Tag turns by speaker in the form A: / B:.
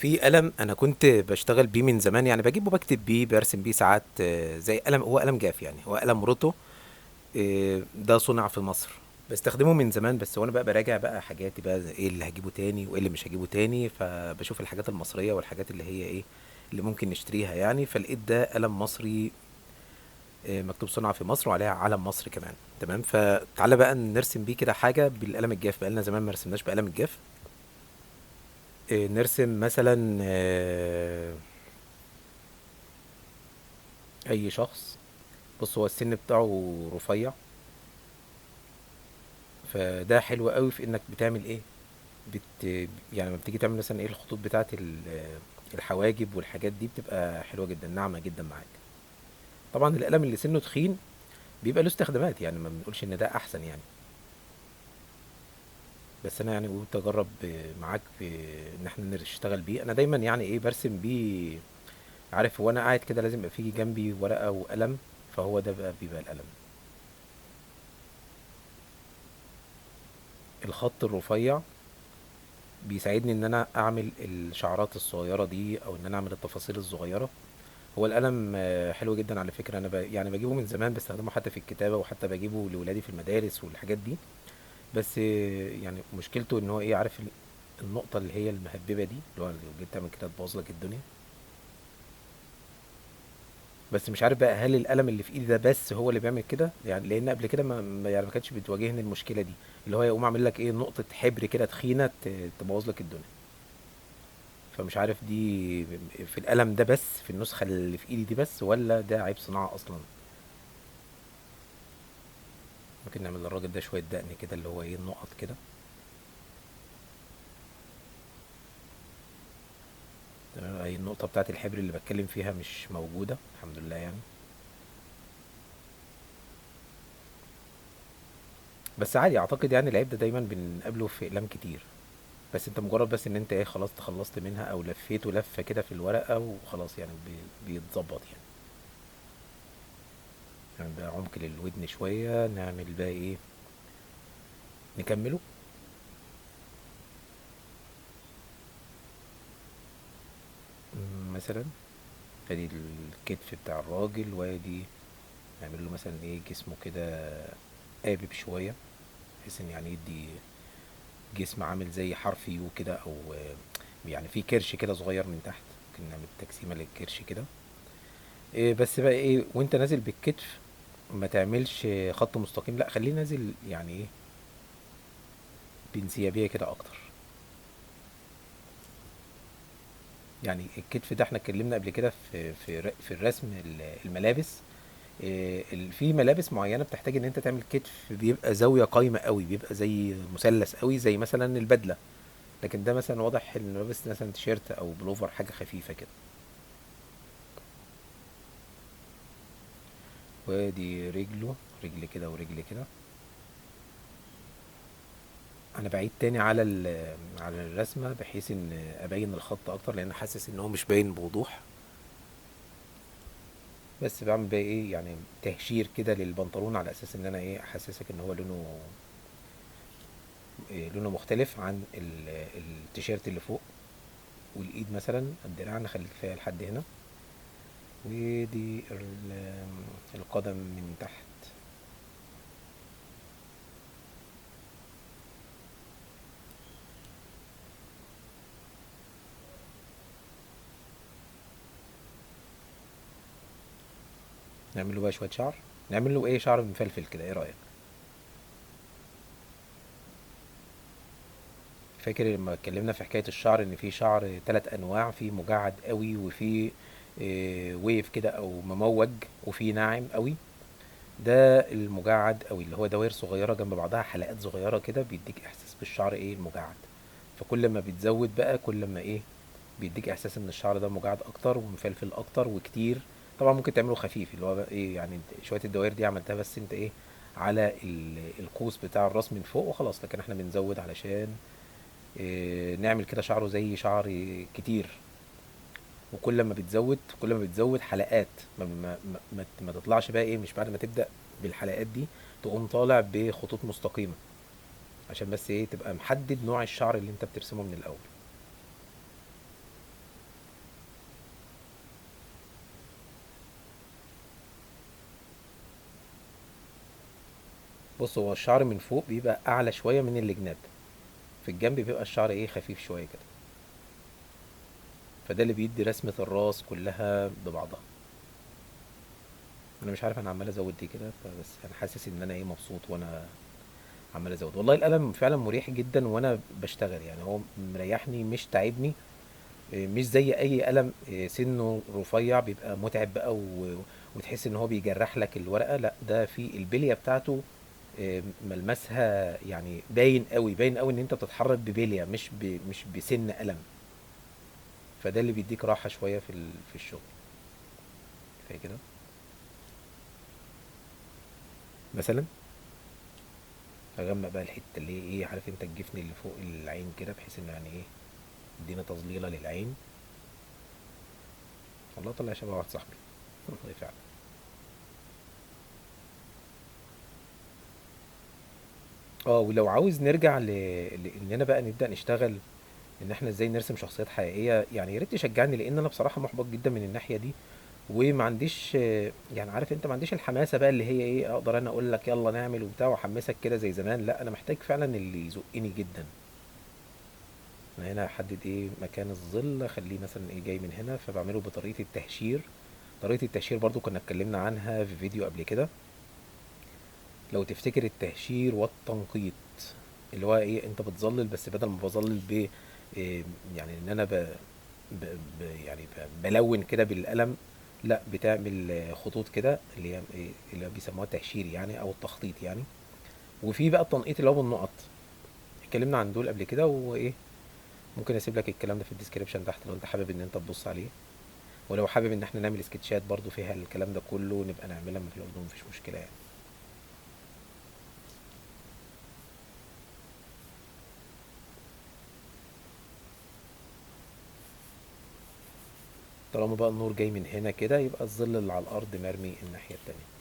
A: في قلم انا كنت بشتغل بيه من زمان، يعني بجيبه بكتب بيه برسم بيه ساعات، زي قلم، هو قلم جاف، يعني هو قلم روتو. ده صنع في مصر. بستخدمه من زمان، بس وانا بقى براجع بقى حاجاتي بقى ايه اللي هجيبه تاني وايه اللي مش هجيبه تاني، فبشوف الحاجات المصرية والحاجات اللي هي ايه اللي ممكن نشتريها يعني. فلقيت ده قلم مصري، مكتوب صنع في مصر وعليها علم مصر كمان. تمام، فتعالى بقى نرسم بيه كده حاجة بالقلم الجاف، بقالنا زمان ما رسمناش بقلم الجاف. نرسم مثلا اي شخص. بص، هو السن بتاعه رفيع، فده حلو قوي في انك بتعمل ايه، يعني لما بتيجي تعمل مثلا ايه الخطوط بتاعه الحواجب والحاجات دي بتبقى حلوه جدا، ناعمه جدا معاك. طبعا القلم اللي سنه تخين بيبقى له استخدامات، يعني ما بنقولش ان ده احسن يعني. بس انا يعني قلت اجرب معاك في ان احنا نشتغل بيه. انا دايما يعني ايه برسم بيه، عارف، وانا قاعد كده لازم يبقى فيه جنبي ورقه وقلم، فهو ده بقى بيبقى القلم. الخط الرفيع بيساعدني ان انا اعمل الشعرات الصغيره دي، او ان انا اعمل التفاصيل الصغيره. هو القلم حلو جدا على فكره. انا يعني بجيبه من زمان، بستخدمه حتى في الكتابه، وحتى بجيبه لاولادي في المدارس والحاجات دي. بس يعني مشكلته ان هو ايه، عارف النقطه اللي هي المهببه دي، اللي هو لو جيت تعمل كده تبوظ لك الدنيا. بس مش عارف بقى هل القلم اللي في ايدي ده بس هو اللي بيعمل كده، يعني لان قبل كده يعني ما كانتش بتواجهني المشكله دي، اللي هو يقوم عامل لك ايه نقطه حبر كده تخينه تبوظ لك الدنيا. فمش عارف دي في القلم ده بس، في النسخة اللي في ايدي دي بس، ولا ده عيب صناعة اصلا. ممكن نعمل للراجل ده شوية دقن كده، اللي هو ايه النقط كده. تمام، اي النقطة بتاعت الحبر اللي بتكلم فيها مش موجودة الحمد لله يعني. بس عادي اعتقد، يعني العيب ده دايما بنقابله في اقلام كتير. بس انت مجرد بس ان انت ايه خلاص تخلصت منها، او لفيته لفة كده في الورقة وخلاص، يعني بيتظبط يعني. يعني بقى عمق للودن شوية، نعمل بقى ايه، نكمله. مثلا ادي الكتف بتاع الراجل، وادي نعمل له مثلا ايه جسمه كده قابب شوية، بحيث ان يعني يدي جسم عامل زي حرف يو كده، او يعني في كرش كده صغير من تحت. ممكن نعمل تجسيمة للكرش كده. إيه بس بقى ايه وانت نازل بالكتف، ما تعملش خط مستقيم، لا خليه نازل يعني ايه بانسيابية كده اكتر. يعني الكتف ده احنا اتكلمنا قبل كده في الرسم الملابس. في ملابس معينه بتحتاج ان انت تعمل كتف بيبقى زاويه قايمه قوي، بيبقى زي مثلث قوي، زي مثلا البدله. لكن ده مثلا واضح انه لابس مثلا تيشيرت او بلوفر، حاجه خفيفه كده. وادي رجله، رجل كده ورجل كده. انا بعيد تاني على على الرسمه، بحيث ان ابين الخط اكتر، لان حاسس ان هو مش باين بوضوح. بس بعمل بقى ايه يعني تهشير كده للبنطلون، على اساس ان انا ايه احسسك ان هو لونه مختلف عن التيشيرت اللي فوق. والايد مثلا الدراع نخلي كفايه لحد هنا. ودي القدم من تحت. نعمل له بقى شويه شعر، نعمل له ايه شعر مفلفل كده، ايه رايك؟ فاكر لما اتكلمنا في حكايه الشعر ان في شعر ثلاث انواع، في مجعد قوي، وفي ويف كده او مموج، وفي ناعم قوي. ده المجعد، او اللي هو دوائر صغيره جنب بعضها، حلقات صغيره كده، بيديك احساس بالشعر ايه المجعد. فكل ما بتزود بقى كل ما ايه بيديك احساس ان الشعر ده مجعد اكتر ومفلفل اكتر وكتير. طبعا ممكن تعمله خفيف، اللي هو بقى ايه يعني شويه الدوائر دي عملتها بس انت ايه على القوس بتاع الراس من فوق وخلاص. لكن احنا بنزود علشان إيه نعمل كده شعره زي شعر كتير. وكل ما بتزود كل ما بتزود حلقات، ما تطلعش بقى ايه، مش بعد ما تبدأ بالحلقات دي تقوم طالع بخطوط مستقيمة، عشان بس ايه تبقى محدد نوع الشعر اللي انت بترسمه من الاول. بص، هو الشعر من فوق بيبقى اعلى شويه من الجناب، في الجنب بيبقى الشعر ايه خفيف شويه كده، فده اللي بيدي رسمه الراس كلها ببعضها. انا مش عارف انا عمال ازود دي كده، فبس انا حاسس ان انا ايه مبسوط وانا عمال ازود. والله القلم فعلا مريح جدا وانا بشتغل، يعني هو مريحني مش تعبني. مش زي اي قلم سنه رفيع بيبقى متعب بقى وتحس ان هو بيجرح لك الورقه. لا، ده في البليه بتاعته ملمسها يعني باين قوي، باين قوي ان انت بتتحرك ببليه مش بسن قلم. فده اللي بيديك راحه شويه في الشغل. كفايه كده مثلا. هغمق بقى الحته اللي هي ايه، عارف انت الجفن اللي فوق العين كده، بحيث انه يعني ايه ادينا تظليله للعين. والله طلع شبه واحد صاحبي. والله فعلا. اه، ولو عاوز نرجع لاننا بقى نبدا نشتغل ان احنا ازاي نرسم شخصيات حقيقيه، يعني يا ريت تشجعني، لان انا بصراحه محبط جدا من الناحيه دي. وما عنديش يعني عارف انت، ما عنديش الحماسه بقى اللي هي ايه اقدر انا اقول لك يلا نعمل وبتاع واحمسك كده زي زمان. لا، انا محتاج فعلا اللي يزقني جدا. انا هنا احدد ايه مكان الظل، اخليه مثلا ايه جاي من هنا، فبعمله بطريقه التهشير. طريقه التهشير برضو كنا اتكلمنا عنها في فيديو قبل كده، لو تفتكر التهشير والتنقيط. اللي هو ايه، انت بتظلل بس بدل ما بظلل إيه، يعني ان انا ب... يعني بلون كده بالقلم. لا، بتعمل خطوط كده اللي هي إيه، اللي بيسموها تهشير يعني او التخطيط يعني. وفي بقى التنقيط اللي هو بالنقط. اتكلمنا عن دول قبل كده وايه. ممكن اسيب لك الكلام ده في الديسكريبشن تحت لو انت حابب ان انت تبص عليه. ولو حابب ان احنا نعمل سكتشات برضو فيها الكلام ده كله نبقى نعملها من الاردن، مفيش مشكله يعني. طالما بقى النور جاي من هنا كده، يبقى الظل اللي على الارض مرمي الناحيه التانيه.